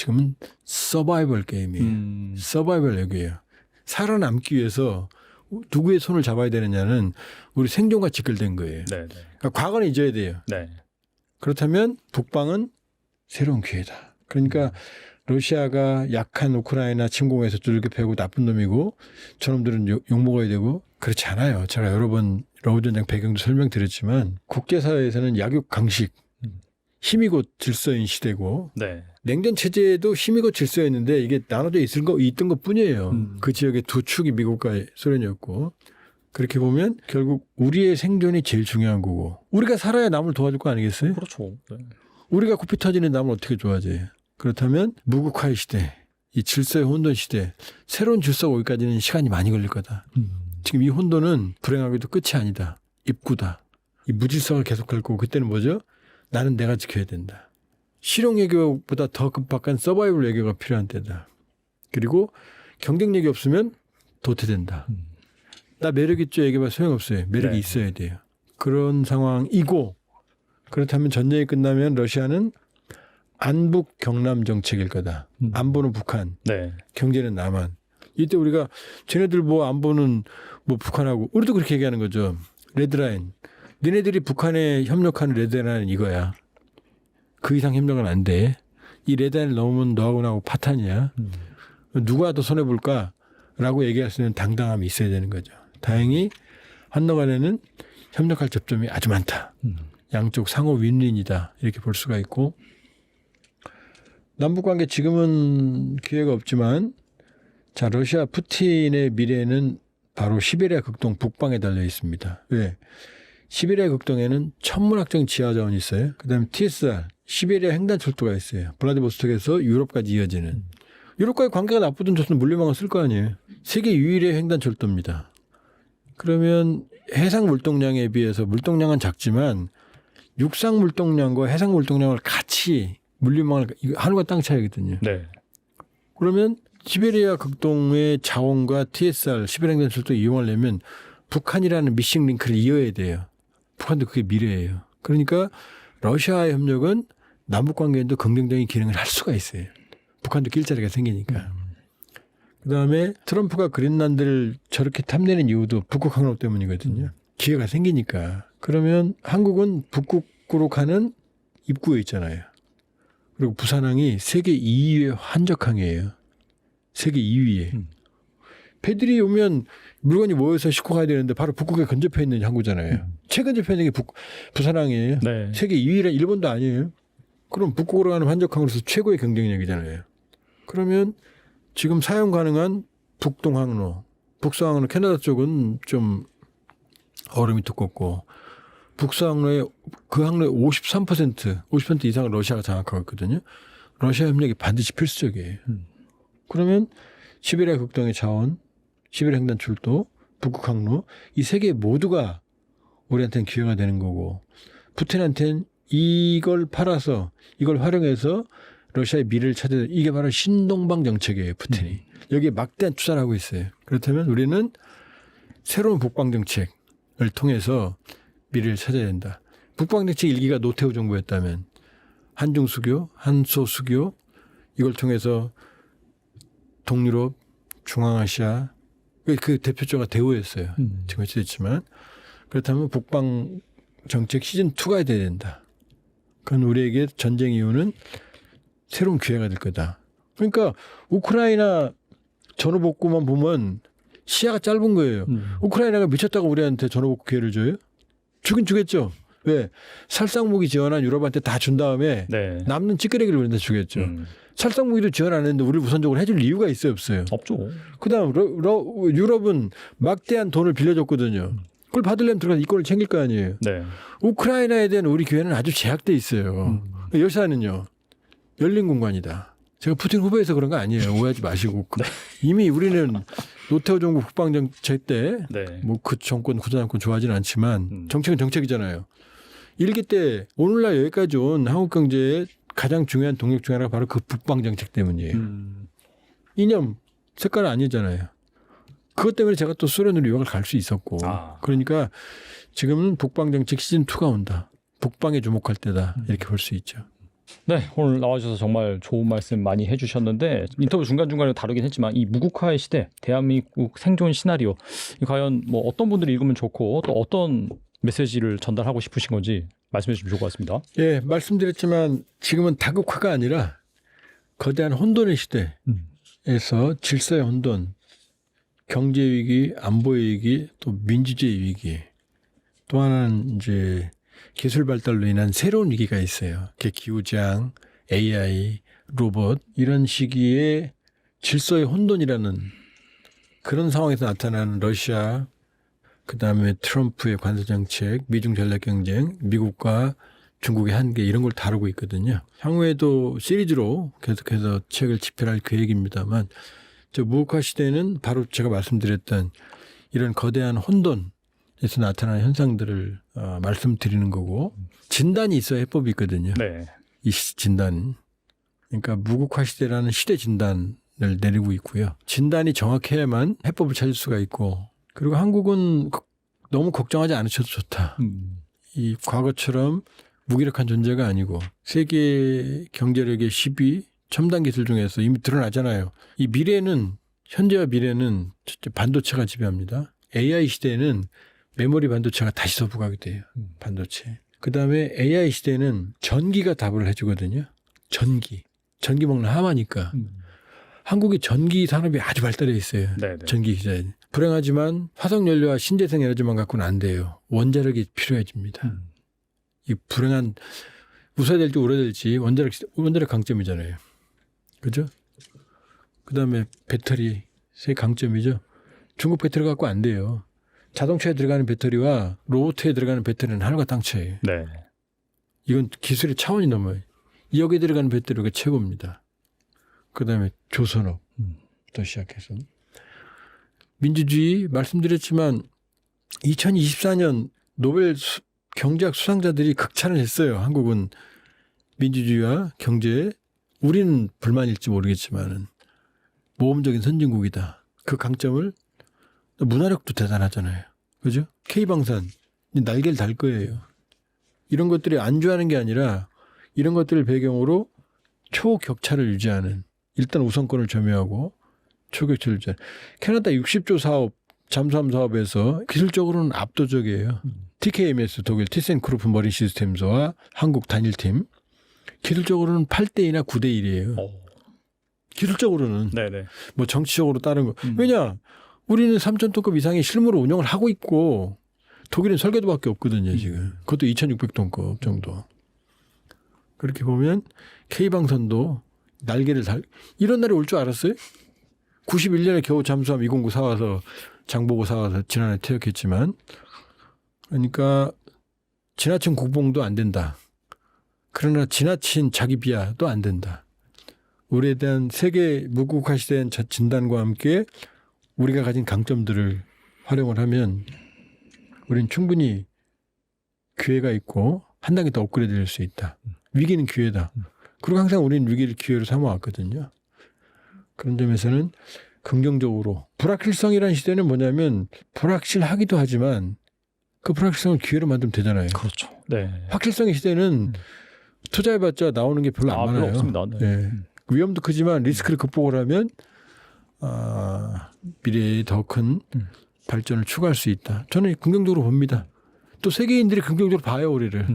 지금은 서바이벌 게임이에요. 서바이벌 얘기예요. 살아남기 위해서 누구의 손을 잡아야 되느냐는 우리 생존과 직결된 거예요. 네. 그러니까 과거는 잊어야 돼요. 네. 그렇다면 북방은 새로운 기회다. 그러니까 러시아가 약한 우크라이나 침공해서 두들겨 패고 나쁜 놈이고 저놈들은 욕먹어야 되고 그렇지 않아요. 제가 여러 번 러브전쟁 배경도 설명드렸지만 국제사회에서는 약육 강식 힘이 곧 질서인 시대고 네. 냉전 체제도 힘이 곧 질서였는데 이게 나눠져 있던 것 뿐이에요. 그 지역의 두 축이 미국과 소련이었고 그렇게 보면 결국 우리의 생존이 제일 중요한 거고 우리가 살아야 남을 도와줄 거 아니겠어요? 그렇죠. 네. 우리가 코피 터지는 남을 어떻게 도와줘요? 그렇다면 무국화의 시대, 이 질서의 혼돈 시대, 새로운 질서가 오기까지는 시간이 많이 걸릴 거다. 지금 이 혼돈은 불행하게도 끝이 아니다. 입구다. 이 무질서가 계속할 거고 그때는 뭐죠? 나는 내가 지켜야 된다. 실용 외교보다 더 급박한 서바이벌 외교가 필요한 때다. 그리고 경쟁력이 없으면 도태된다. 나 매력 있죠 얘기해봐 소용없어요. 매력이 네. 있어야 돼요. 그런 상황이고 그렇다면 전쟁이 끝나면 러시아는 안북 경남 정책일 거다. 안보는 북한, 네. 경제는 남한. 이때 우리가 쟤네들 뭐 안보는 뭐 북한하고 우리도 그렇게 얘기하는 거죠. 레드라인. 니네들이 북한에 협력하는 레드라인은 이거야. 그 이상 협력은 안 돼. 이 레드라인을 넘으면 너하고 나하고 파탄이야. 누가 더 손해볼까라고 얘기할 수 있는 당당함이 있어야 되는 거죠. 다행히 한너간에는 협력할 접점이 아주 많다. 양쪽 상호 윈윈이다. 이렇게 볼 수가 있고 남북관계 지금은 기회가 없지만 자 러시아 푸틴의 미래는 바로 시베리아 극동 북방에 달려 있습니다. 왜? 시베리아 극동에는 천문학적 지하자원이 있어요. 그다음에 TSR 시베리아 횡단철도가 있어요. 블라디보스톡에서 유럽까지 이어지는. 유럽과의 관계가 나쁘든 좋든 물리망을 쓸 거 아니에요. 세계 유일의 횡단철도입니다. 그러면 해상 물동량에 비해서 물동량은 작지만 육상 물동량과 해상 물동량을 같이 물리망을 하늘과 땅 차이거든요. 네. 그러면 시베리아 극동의 자원과 TSR 시베리아 횡단철도 이용하려면 북한이라는 미싱 링크를 이어야 돼요. 북한도 그게 미래예요. 그러니까 러시아의 협력은 남북관계에도 긍정적인 기능을 할 수가 있어요. 북한도 낄 자리가 생기니까. 그다음에 트럼프가 그린란드를 저렇게 탐내는 이유도 북극 항로 때문이거든요. 기회가 생기니까. 그러면 한국은 북극으로 가는 입구에 있잖아요. 그리고 부산항이 세계 2위의 환적항이에요. 세계 2위에. 배들이 오면 물건이 모여서 싣고 가야 되는데 바로 북극에 근접해 있는 항구잖아요. 최근접해 있는 게 부산항이에요. 네. 세계 2위란 일본도 아니에요. 그럼 북극으로 가는 환적항으로서 최고의 경쟁력이잖아요. 그러면 지금 사용 가능한 북동항로, 북서항로 캐나다 쪽은 좀 얼음이 두껍고 북서항로의 그 항로의 50% 이상을 러시아가 장악하고 있거든요. 러시아 협력이 반드시 필수적이에요. 그러면 시베리아 극동의 자원, 시베리아 횡단철도, 북극항로 이 세 개 모두가 우리한테는 기회가 되는 거고 푸틴한테는 이걸 팔아서 이걸 활용해서 러시아의 미래를 찾아야 이게 바로 신동방 정책이에요. 푸틴이. 여기에 막대한 투자를 하고 있어요. 그렇다면 우리는 새로운 북방 정책을 통해서 미래를 찾아야 된다. 북방 정책 일기가 노태우 정부였다면 한중 수교, 한소 수교 이걸 통해서 동유럽, 중앙아시아 그 대표적으로 대우였어요. 지금 어찌됐지만 그렇다면 북방 정책 시즌2가 돼야 된다. 그건 우리에게 전쟁 이후는 새로운 기회가 될 거다. 그러니까 우크라이나 전후복구만 보면 시야가 짧은 거예요. 우크라이나가 미쳤다고 우리한테 전후복구 기회를 줘요? 주긴 주겠죠. 왜? 살상무기 지원한 유럽한테 다 준 다음에 네. 남는 찌끄레기를 우리한테 주겠죠. 살상무기도 지원 안 했는데 우리를 우선적으로 해줄 이유가 있어요 없어요? 없죠. 그다음 유럽은 막대한 돈을 빌려줬거든요. 그걸 받으려면 들어가서 이권을 챙길 거 아니에요. 네. 우크라이나에 대한 우리 기회는 아주 제약돼 있어요. 러시아는요. 열린 공간이다. 제가 푸틴 후보에서 그런 거 아니에요. 오해하지 마시고. 네. 이미 우리는 노태우 정부 국방정책 때 네. 뭐 그 정권, 그 정권 좋아하지는 않지만 정책은 정책이잖아요. 일기 때 오늘날 여기까지 온 한국 경제의 가장 중요한 동력 중 하나가 바로 그 북방정책 때문이에요. 이념, 색깔은 아니잖아요. 그것 때문에 제가 또 소련으로 유학을 갈 수 있었고. 그러니까 지금은 북방정책 시즌2가 온다. 북방에 주목할 때다. 이렇게 볼 수 있죠. 네, 오늘 나와주셔서 정말 좋은 말씀 많이 해주셨는데 인터뷰 중간중간에 다루긴 했지만 이 무국화의 시대, 대한민국 생존 시나리오 과연 뭐 어떤 분들이 읽으면 좋고 또 어떤 메시지를 전달하고 싶으신 건지 말씀해 주시면 좋을 것 같습니다. 예, 말씀드렸지만 지금은 다국화가 아니라 거대한 혼돈의 시대에서 질서의 혼돈, 경제 위기, 안보 위기, 또 민주주의 위기, 또 하나는 이제 기술 발달로 인한 새로운 위기가 있어요. 기후재앙, AI, 로봇 이런 시기에 질서의 혼돈이라는 그런 상황에서 나타나는 러시아, 그다음에 트럼프의 관세 정책, 미중 전략 경쟁, 미국과 중국의 한계 이런 걸 다루고 있거든요. 향후에도 시리즈로 계속해서 책을 집필할 계획입니다만 저 무국화 시대는 바로 제가 말씀드렸던 이런 거대한 혼돈에서 나타나는 현상들을 말씀드리는 거고 진단이 있어야 해법이 있거든요. 네. 이 진단. 그러니까 무국화 시대라는 시대 진단을 내리고 있고요. 진단이 정확해야만 해법을 찾을 수가 있고 그리고 한국은 너무 걱정하지 않으셔도 좋다. 이 과거처럼 무기력한 존재가 아니고 세계 경제력의 10위 첨단 기술 중에서 이미 드러나잖아요. 이 미래는 현재와 미래는 반도체가 지배합니다. AI 시대에는 메모리 반도체가 다시 서부가게 돼요. 반도체. 그다음에 AI 시대에는 전기가 답을 해주거든요. 전기 먹는 하마니까. 한국이 전기 산업이 아주 발달해 있어요. 네네. 전기 기자. 불행하지만 화석연료와 신재생 에너지만 갖고는 안 돼요. 원자력이 필요해집니다. 이 불행한 웃어야 될지 울어야 될지 원자력 강점이잖아요. 그죠? 그다음에 배터리 세 강점이죠. 중국 배터리 갖고 안 돼요. 자동차에 들어가는 배터리와 로봇에 들어가는 배터리는 하늘과 땅 차이에요. 네. 이건 기술의 차원이 넘어요. 여기에 들어가는 배터리가 최고입니다. 그다음에 조선업부터 시작해서 민주주의 말씀드렸지만 2024년 노벨 경제학 수상자들이 극찬을 했어요. 한국은 민주주의와 경제에 우리는 불만일지 모르겠지만은 모험적인 선진국이다. 그 강점을 문화력도 대단하잖아요. 그죠? K방산 날개를 달 거예요. 이런 것들이 안주하는 게 아니라 이런 것들을 배경으로 초격차를 유지하는 일단 우선권을 점유하고 초격차를 유지하는 캐나다 60조 사업 잠수함 사업에서 기술적으로는 압도적이에요. TKMS 독일 티센크루프 머린 시스템즈와 한국 단일팀 기술적으로는 8대2나 9대1이에요. 기술적으로는 네네. 뭐 정치적으로 다른 거. 왜냐? 우리는 3,000톤급 이상의 실무로 운영을 하고 있고 독일은 설계도밖에 없거든요. 지금. 그것도 2,600톤급 정도. 그렇게 보면 K방선도 날개를 이런 날이 올 줄 알았어요? 91년에 겨우 잠수함 209 사와서 장보고 사와서 지난해 퇴역했지만 그러니까 지나친 국뽕도 안 된다. 그러나 지나친 자기 비하도 안 된다. 우리에 대한 세계 무국화 시대의 진단과 함께 우리가 가진 강점들을 활용을 하면 우리는 충분히 기회가 있고 한 단계 더 업그레이드 될 수 있다. 위기는 기회다. 그리고 항상 우리는 위기를 기회로 삼아왔거든요. 그런 점에서는 긍정적으로 불확실성이라는 시대는 뭐냐면 불확실하기도 하지만 그 불확실성을 기회로 만들면 되잖아요. 그렇죠. 네. 확실성의 시대는 투자해봤자 나오는 게 별로 안 많아요. 별로 없습니다. 네. 네. 위험도 크지만 리스크를 극복을 하면 미래에 더 큰 발전을 추구할 수 있다. 저는 긍정적으로 봅니다. 또 세계인들이 긍정적으로 봐요, 우리를.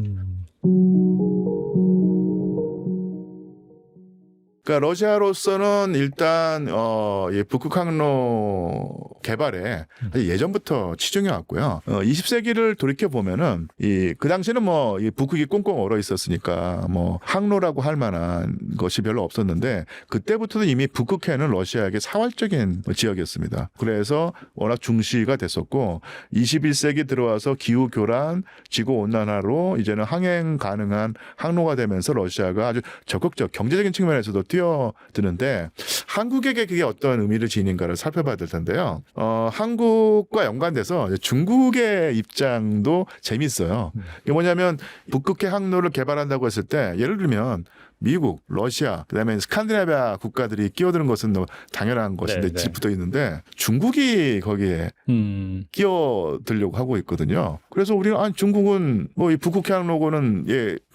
그러니까 러시아로서는 일단 이 북극 항로 개발에 예전부터 치중해 왔고요. 20세기를 돌이켜 보면은 그 당시에는 뭐 이 북극이 꽁꽁 얼어 있었으니까 뭐 항로라고 할 만한 것이 별로 없었는데 그때부터는 이미 북극해는 러시아에게 사활적인 지역이었습니다. 그래서 워낙 중시가 됐었고 21세기 들어와서 기후 교란, 지구 온난화로 이제는 항행 가능한 항로가 되면서 러시아가 아주 적극적 경제적인 측면에서도 뛰어드는데 한국에게 그게 어떤 의미를 지니는가를 살펴봐야 될 텐데요. 한국과 연관돼서 중국의 입장도 재밌어요. 이게 뭐냐면 북극해 항로를 개발한다고 했을 때 예를 들면 미국, 러시아, 그다음에 스칸디나비아 국가들이 끼어드는 것은 당연한 것인데 붙어 있는데 중국이 거기에 끼어들려고 하고 있거든요. 그래서 우리는 중국은 뭐 이 북극해양로고는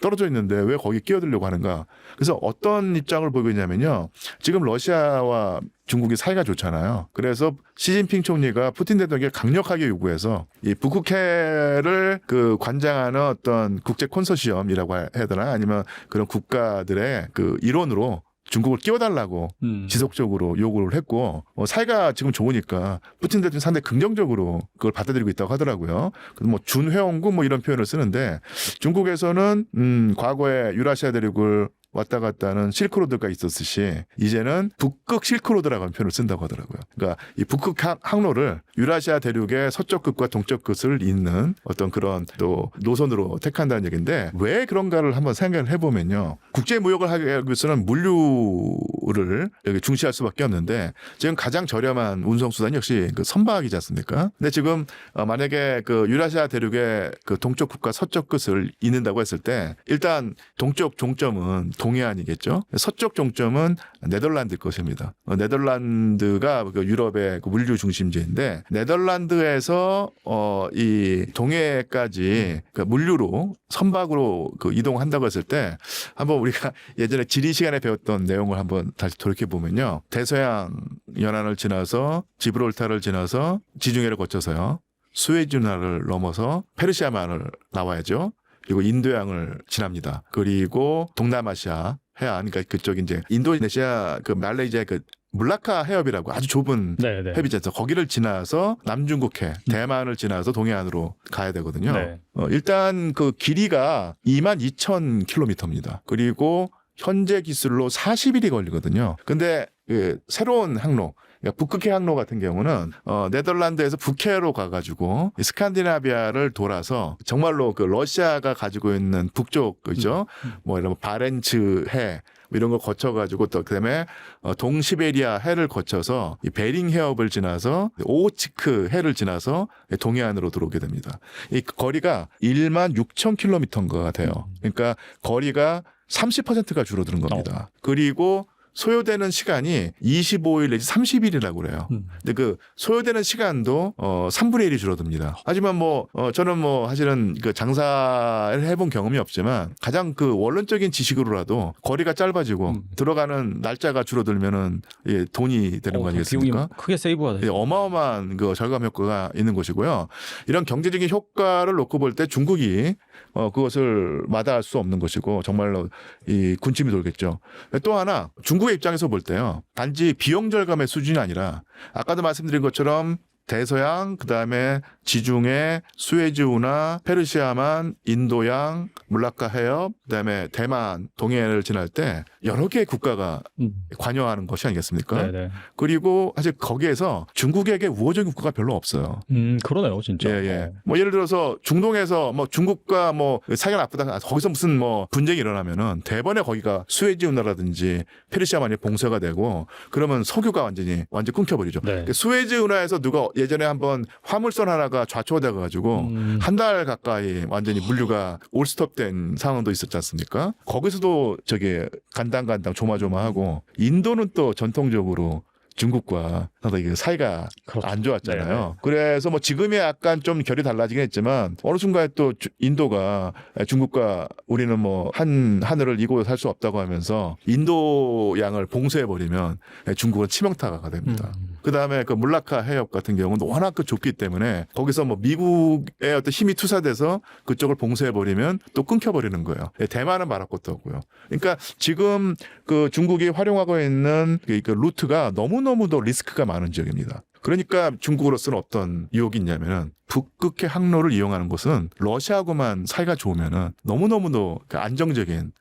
떨어져 있는데 왜 거기 끼어들려고 하는가? 그래서 어떤 입장을 보이고 있냐면요. 지금 러시아와 중국이 사이가 좋잖아요. 그래서 시진핑 총리가 푸틴 대통령에게 강력하게 요구해서 이 북극해를 그 관장하는 어떤 국제 콘소시엄이라고 해야 되나 아니면 그런 국가들의 그 일원으로 중국을 끼워달라고 지속적으로 요구를 했고 사이가 지금 좋으니까 푸틴 대통령이 상당히 긍정적으로 그걸 받아들이고 있다고 하더라고요. 그래서 뭐 준회원국 뭐 이런 표현을 쓰는데 중국에서는 과거에 유라시아 대륙을 왔다 갔다 하는 실크로드가 있었듯이 이제는 북극 실크로드라고 하는 표현을 쓴다고 하더라고요. 그러니까 이 북극 항로를 유라시아 대륙의 서쪽 끝과 동쪽 끝을 잇는 어떤 그런 또 노선으로 택한다는 얘기인데 왜 그런가를 한번 생각을 해보면요. 국제무역을 하기 위해서는 물류를 여기 중시할 수밖에 없는데 지금 가장 저렴한 운송수단이 역시 그 선박이지 않습니까? 근데 지금 만약에 그 유라시아 대륙의 그 동쪽 끝과 서쪽 끝을 잇는다고 했을 때 일단 동쪽 종점은 동해안이겠죠. 서쪽 종점은 네덜란드 것입니다. 네덜란드가 그 유럽의 그 물류 중심지인데 네덜란드에서 이 동해까지 그 물류로 선박으로 그 이동한다고 했을 때 한번 우리가 예전에 지리 시간에 배웠던 내용을 한번 다시 돌이켜 보면요. 대서양 연안을 지나서 지브롤타를 지나서 지중해를 거쳐서요. 수에즈운하를 넘어서 페르시아만을 나와야죠. 그리고 인도양을 지납니다. 그리고 동남아시아 해안, 그러니까 그쪽 이제 인도네시아, 그 말레이시아 그 물라카 해협이라고 아주 좁은 해비잖아요. 거기를 지나서 남중국해, 대만을 지나서 동해안으로 가야 되거든요. 네. 일단 그 길이가 22,000km입니다. 그리고 현재 기술로 40일이 걸리거든요. 근데 그 새로운 항로, 그러니까 북극해 항로 같은 경우는 네덜란드에서 북해로 가가지고 스칸디나비아를 돌아서 정말로 그 러시아가 가지고 있는 북쪽 그죠? 뭐 이런 바렌츠 해 이런 걸 거쳐가지고 또 그다음에 동시베리아 해를 거쳐서 이 베링 해협을 지나서 오호츠크 해를 지나서 동해안으로 들어오게 됩니다. 이 거리가 16,000km가 돼요. 그러니까 거리가 30%가 줄어드는 겁니다. 그리고 소요되는 시간이 25일 내지 30일이라고 그래요. 근데 그 소요되는 시간도 3분의 1이 줄어듭니다. 하지만 뭐 저는 뭐 사실은 그 장사를 해본 경험이 없지만 가장 그 원론적인 지식으로라도 거리가 짧아지고 들어가는 날짜가 줄어들면은 돈이 되는 거 아니겠습니까? 비용이 크게 세이브가 돼요. 어마어마한 그 절감 효과가 있는 것이고요. 이런 경제적인 효과를 놓고 볼 때 중국이 그것을 마다할 수 없는 것이고 정말로 이 군침이 돌겠죠. 또 하나 중국의 입장에서 볼 때요. 단지 비용 절감의 수준이 아니라 아까도 말씀드린 것처럼 대서양, 그다음에 지중해, 수에즈운하, 페르시아만, 인도양, 물라카 해협, 그다음에 대만, 동해를 지날 때 여러 개의 국가가 관여하는 것이 아니겠습니까? 네네. 그리고 사실 거기에서 중국에게 우호적인 국가가 별로 없어요. 그러네요, 진짜. 예. 뭐 예를 들어서 중동에서 뭐 중국과 뭐 사이가 나쁘다, 거기서 무슨 뭐 분쟁이 일어나면은 대번에 거기가 수에즈운하라든지 페르시아만이 봉쇄가 되고 그러면 석유가 완전 끊겨버리죠. 네. 수에즈운하에서 누가 예전에 한번 화물선 하나가 좌초돼 가지고 한 달 가까이 완전히 물류가 올스톱된 상황도 있었지 않습니까? 거기서도 저게 간당간당 조마조마하고 인도는 또 전통적으로 중국과 상당히 사이가 그렇죠. 안 좋았잖아요. 네네. 그래서 뭐 지금이 약간 좀 결이 달라지긴 했지만 어느 순간에 또 인도가 중국과 우리는 뭐 한 하늘을 이고 살 수 없다고 하면서 인도 양을 봉쇄해버리면 중국은 치명타가 됩니다. 그다음에 그 물라카 해협 같은 경우는 워낙 그 좁기 때문에 거기서 뭐 미국의 어떤 힘이 투사돼서 그쪽을 봉쇄해버리면 또 끊겨버리는 거예요. 대만은 말할 것도 없고요. 그러니까 지금 그 중국이 활용하고 있는 그 루트가 너무너무도 리스크가 많은 지역입니다. 그러니까 중국으로서는 어떤 유혹이 있냐면은 북극해 항로를 이용하는 것은 러시아하고만 사이가 좋으면은 너무너무도 안정적인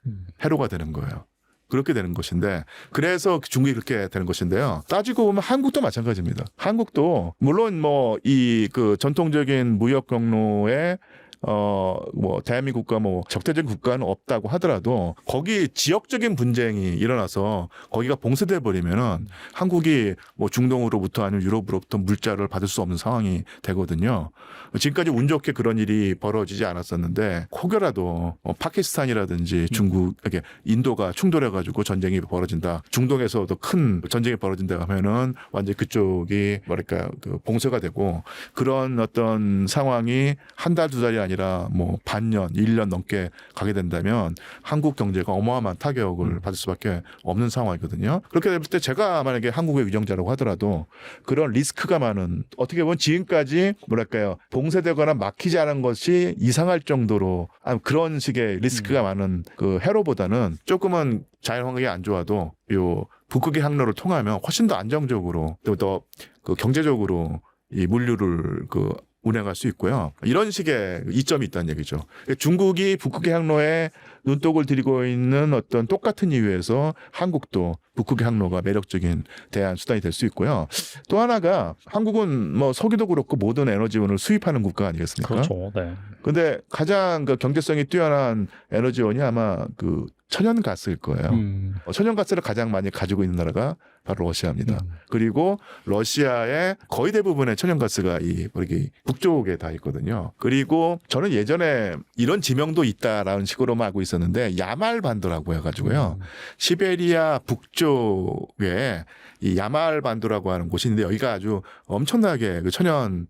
해로가 되는 거예요. 그렇게 되는 것인데 그래서 중국이 그렇게 되는 것인데요. 따지고 보면 한국도 마찬가지입니다. 한국도 물론 뭐 이 그 전통적인 무역 경로의 뭐 대한민국과 뭐 적대적인 국가는 없다고 하더라도 거기 지역적인 분쟁이 일어나서 거기가 봉쇄돼 버리면은 한국이 뭐 중동으로부터 아니면 유럽으로부터 물자를 받을 수 없는 상황이 되거든요. 지금까지 운 좋게 그런 일이 벌어지지 않았었는데 혹여라도 파키스탄이라든지 중국, 이렇게 인도가 충돌해가지고 전쟁이 벌어진다. 중동에서도 큰 전쟁이 벌어진다 하면은 완전 히 그쪽이 뭐랄까 그 봉쇄가 되고 그런 어떤 상황이 한 달, 두 달이 아니라 뭐 반년, 1년 넘게 가게 된다면 한국 경제가 어마어마한 타격을 받을 수밖에 없는 상황이거든요. 그렇게 될 때 제가 만약에 한국의 위정자라고 하더라도 그런 리스크가 많은 어떻게 보면 지금까지 뭐랄까요 봉쇄되거나 막히지 않은 것이 이상할 정도로 그런 식의 리스크가 많은 그 해로보다는 조금은 자연환경이 안 좋아도 요 북극의 항로를 통하면 훨씬 더 안정적으로 또 더 그 경제적으로 이 물류를 그 운행할 수 있고요. 이런 식의 이점이 있다는 얘기죠. 중국이 북극의 항로에 눈독을 들이고 있는 어떤 똑같은 이유에서 한국도 북극의 항로가 매력적인 대안 수단이 될 수 있고요. 또 하나가 한국은 뭐 석유도 그렇고 모든 에너지원을 수입하는 국가 아니겠습니까? 그렇죠. 네. 근데 가장 그 경제성이 뛰어난 에너지원이 아마 그 천연가스일 거예요. 천연가스를 가장 많이 가지고 있는 나라가 바로 러시아입니다. 그리고 러시아의 거의 대부분의 천연가스가 여기 북쪽에 다 있거든요. 그리고 저는 예전에 이런 지명도 있다라는 식으로만 알고 있었는데 야말 반도라고 해가지고요. 시베리아 북쪽에 이 야말 반도라고 하는 곳이 있는데 여기가 아주 엄청나게 그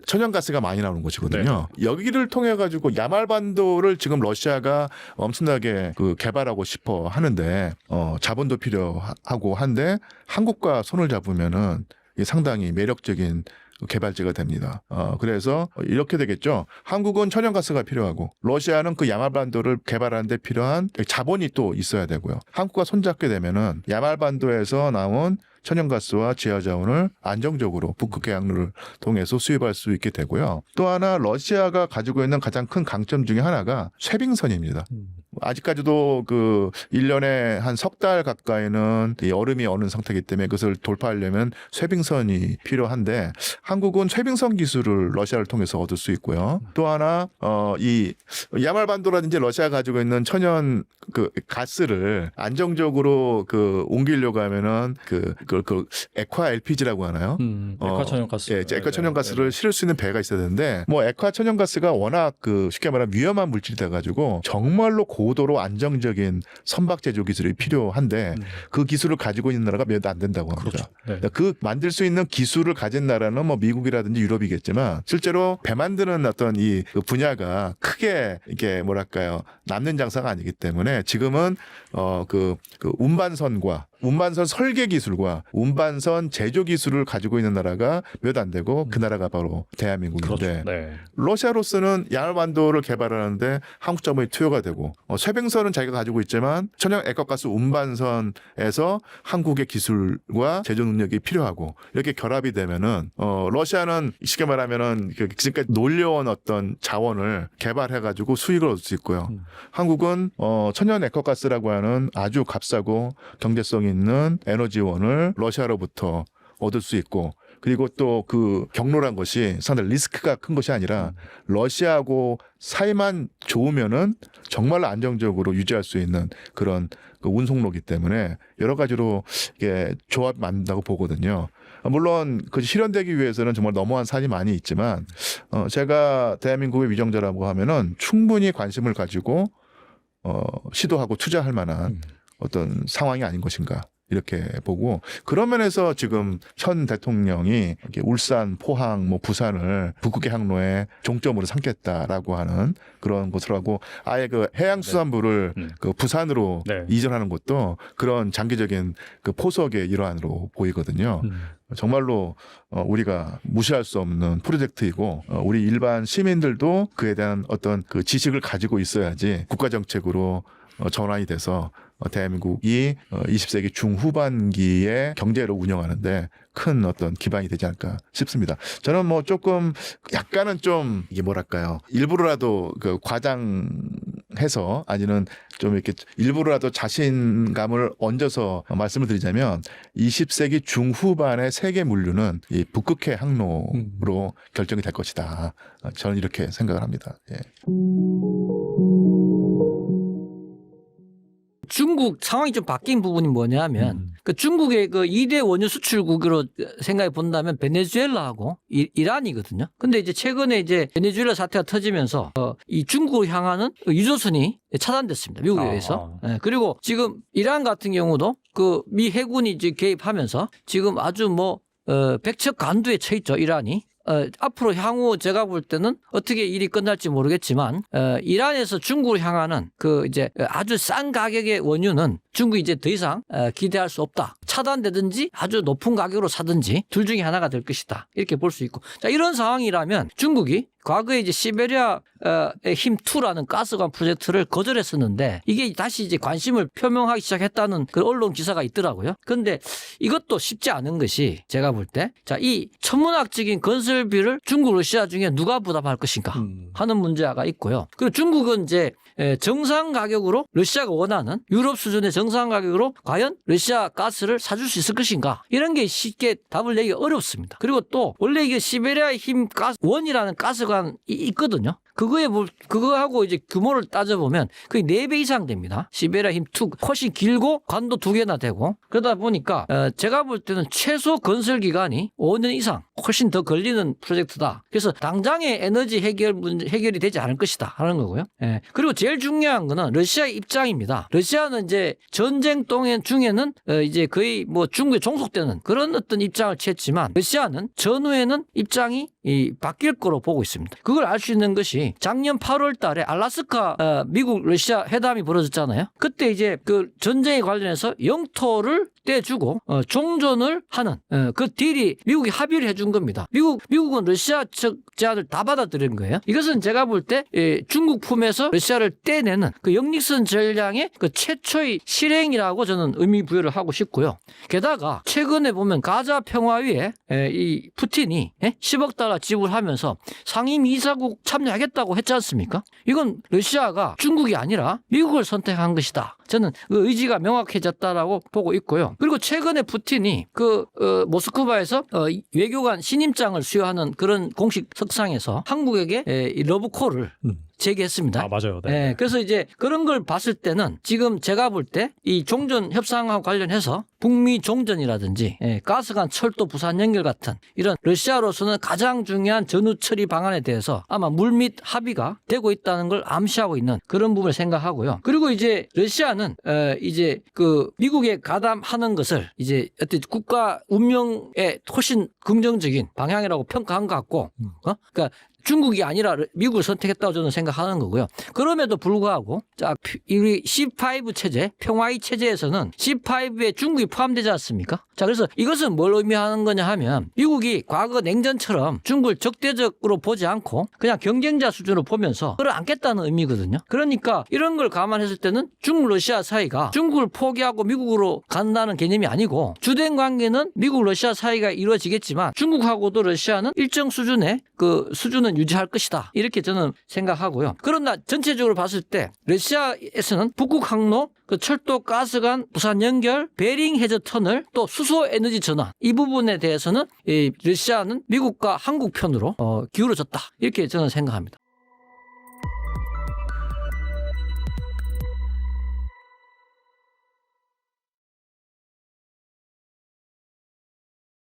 천연가스가 많이 나오는 곳이거든요. 네. 여기를 통해 가지고 야말 반도를 지금 러시아가 엄청나게 그 개발하고 싶어 하는데 자본도 필요하고 한데 한국과 손을 잡으면은 이게 상당히 매력적인 개발지가 됩니다. 그래서 이렇게 되겠죠. 한국은 천연가스가 필요하고 러시아는 그 야말반도를 개발하는 데 필요한 자본이 또 있어야 되고요. 한국과 손잡게 되면은 야말반도에서 나온 천연가스와 지하자원을 안정적으로 북극해 항로를 통해서 수입할 수 있게 되고요. 또 하나 러시아가 가지고 있는 가장 큰 강점 중에 하나가 쇠빙선입니다. 아직까지도 그 1년에 한 석 달 가까이는 이 얼음이 어는 상태이기 때문에 그것을 돌파하려면 쇠빙선이 필요한데 한국은 쇠빙선 기술을 러시아를 통해서 얻을 수 있고요. 또 하나 이 야말반도라든지 러시아가 가지고 있는 천연 그 가스를 안정적으로 그 옮기려고 하면은 그 액화 LPG라고 하나요? 액화 천연가스. 예, 액화 천연가스를 실을 수 있는 배가 있어야 되는데 뭐 액화 천연가스가 워낙 그 쉽게 말하면 위험한 물질이 돼 가지고 정말로 고도로 안정적인 선박 제조 기술이 필요한데 그 기술을 가지고 있는 나라가 몇 안 된다고 합니다. 그렇죠. 네. 그 만들 수 있는 기술을 가진 나라는 뭐 미국이라든지 유럽이겠지만 실제로 배 만드는 어떤 이 분야가 크게 이게 뭐랄까요 남는 장사가 아니기 때문에 지금은 그 운반선과 운반선 설계 기술과 운반선 제조 기술을 가지고 있는 나라가 몇 안 되고 그 나라가 바로 대한민국인데 그렇죠. 네. 러시아로서는 야말반도를 개발하는데 한국 자본이 투여가 되고 쇠빙선은 자기가 가지고 있지만 천연 액화가스 운반선에서 한국의 기술과 제조 능력이 필요하고 이렇게 결합이 되면은 러시아는 쉽게 말하면은 지금까지 놀려온 어떤 자원을 개발해 가지고 수익을 얻을 수 있고요. 한국은 천연 액화가스라고 하는 아주 값싸고 경제성이 있는 에너지원을 러시아로부터 얻을 수 있고 그리고 또 그 경로란 것이 상당히 리스크가 큰 것이 아니라 러시아하고 사이만 좋으면은 정말 안정적으로 유지할 수 있는 그런 그 운송로기 때문에 여러 가지로 이게 조합이 맞는다고 보거든요. 물론 그 실현되기 위해서는 정말 너무한 산이 많이 있지만 제가 대한민국의 위정자라고 하면은 충분히 관심을 가지고 시도하고 투자할 만한 어떤 상황이 아닌 것인가 이렇게 보고 그런 면에서 지금 현 대통령이 울산, 포항, 뭐 부산을 북극의 항로의 종점으로 삼겠다라고 하는 그런 것을 하고 아예 그 해양수산부를 그 부산으로 이전하는 것도 그런 장기적인 그 포석의 일환으로 보이거든요. 정말로 우리가 무시할 수 없는 프로젝트이고 우리 일반 시민들도 그에 대한 어떤 그 지식을 가지고 있어야지 국가 정책으로 전환이 돼서 대한민국이 20세기 중후반기에 경제를 운영하는데 큰 어떤 기반이 되지 않을까 싶습니다. 저는 뭐 조금 약간은 좀 이게 뭐랄까요 일부러라도 그 과장 해서 아니면 좀 이렇게 일부러라도 자신감을 얹어서 말씀을 드리자면 20세기 중후반의 세계 물류는 이 북극해 항로로 결정이 될 것이다. 저는 이렇게 생각을 합니다. 예. 중국 상황이 좀 바뀐 부분이 뭐냐면 그 중국의 그 2대 원유 수출국으로 생각해 본다면 베네수엘라하고 이란이거든요. 근데 이제 최근에 이제 베네수엘라 사태가 터지면서 이 중국을 향하는 유조선이 차단됐습니다. 미국에 의해서. 예, 그리고 지금 이란 같은 경우도 그 미 해군이 이제 개입하면서 지금 아주 뭐 백척간두에 처해 있죠, 이란이. 앞으로 향후 제가 볼 때는 어떻게 일이 끝날지 모르겠지만 이란에서 중국을 향하는 그 이제 아주 싼 가격의 원유는 중국이 이제 더 이상 기대할 수 없다. 차단되든지 아주 높은 가격으로 사든지 둘 중에 하나가 될 것이다. 이렇게 볼 수 있고. 자, 이런 상황이라면 중국이 과거에 이제 시베리아의 힘2라는 가스관 프로젝트를 거절했었는데 이게 다시 이제 관심을 표명하기 시작했다는 그 언론 기사가 있더라고요. 그런데 이것도 쉽지 않은 것이 제가 볼 때 자, 이 천문학적인 건설비를 중국, 러시아 중에 누가 부담할 것인가 하는 문제가 있고요. 그리고 중국은 이제 정상 가격으로 러시아가 원하는 유럽 수준의 정상 가격으로 과연 러시아 가스를 사줄 수 있을 것인가 이런 게 쉽게 답을 내기 어렵습니다. 그리고 또 원래 이게 시베리아 힘 가스 원이라는 가스관이 있거든요. 그거하고 이제 규모를 따져보면 거의 4배 이상 됩니다. 시베리아 힘2 훨씬 길고 관도 2개나 되고 그러다 보니까 제가 볼 때는 최소 건설 기간이 5년 이상 훨씬 더 걸리는 프로젝트다. 그래서 당장의 에너지 해결이 되지 않을 것이다 하는 거고요. 예. 그리고 제일 중요한 거는 러시아의 입장입니다. 러시아는 이제 전쟁 동안 중에는 이제 거의 뭐 중국에 종속되는 그런 어떤 입장을 취했지만 러시아는 전후에는 입장이 바뀔 거로 보고 있습니다. 그걸 알 수 있는 것이 작년 8월 달에 알라스카 미국 러시아 회담이 벌어졌잖아요. 그때 이제 그 전쟁에 관련해서 영토를 떼주고 종전을 하는 그 딜이 미국이 합의를 해준 겁니다. 미국은 러시아 측 제안을 다 받아들인 거예요. 이것은 제가 볼 때 중국 품에서 러시아를 떼내는 그 역lik선 전략의 그 최초의 실행이라고 저는 의미 부여를 하고 싶고요. 게다가 최근에 보면 가자 평화위에 이 푸틴이 10억 달러 지불하면서 상임 이사국 참여하겠다고 했지 않습니까? 이건 러시아가 중국이 아니라 미국을 선택한 것이다. 저는 그 의지가 명확해졌다라고 보고 있고요. 그리고 최근에 푸틴이 그 모스크바에서 외교관 신임장을 수여하는 그런 공식 석상에서 한국에게 이 러브콜을 제기했습니다. 맞아요. 네. 예, 그래서 이제 그런 걸 봤을 때는 지금 제가 볼 때 이 종전 협상과 관련해서 북미 종전이라든지 가스관 철도 부산 연결 같은 이런 러시아로서는 가장 중요한 전후 처리 방안에 대해서 아마 물밑 합의가 되고 있다는 걸 암시하고 있는 그런 부분을 생각하고요. 그리고 이제 러시아는 이제 그 미국에 가담하는 것을 이제 어떤 국가 운명에 훨씬 긍정적인 방향이라고 평가한 것 같고, 그러니까 중국이 아니라 미국을 선택했다고 저는 생각하는 거고요. 그럼에도 불구하고 자, 우리 C5 체제, 평화의 체제에서는 C5에 중국이 포함되지 않습니까? 자, 그래서 이것은 뭘 의미하는 거냐 하면 미국이 과거 냉전처럼 중국을 적대적으로 보지 않고 그냥 경쟁자 수준으로 보면서 그걸 안겠다는 의미거든요. 그러니까 이런 걸 감안했을 때는 중국, 러시아 사이가 중국을 포기하고 미국으로 간다는 개념이 아니고 주된 관계는 미국, 러시아 사이가 이루어지겠지만 중국하고도 러시아는 일정 수준의 그 수준은 유지할 것이다. 이렇게 저는 생각하고요. 그러나 전체적으로 봤을 때 러시아에서는 북극 항로, 그 철도 가스관 부산 연결, 베링 해저 터널, 또 수소 에너지 전환 이 부분에 대해서는 러시아는 미국과 한국 편으로 기울어졌다. 이렇게 저는 생각합니다.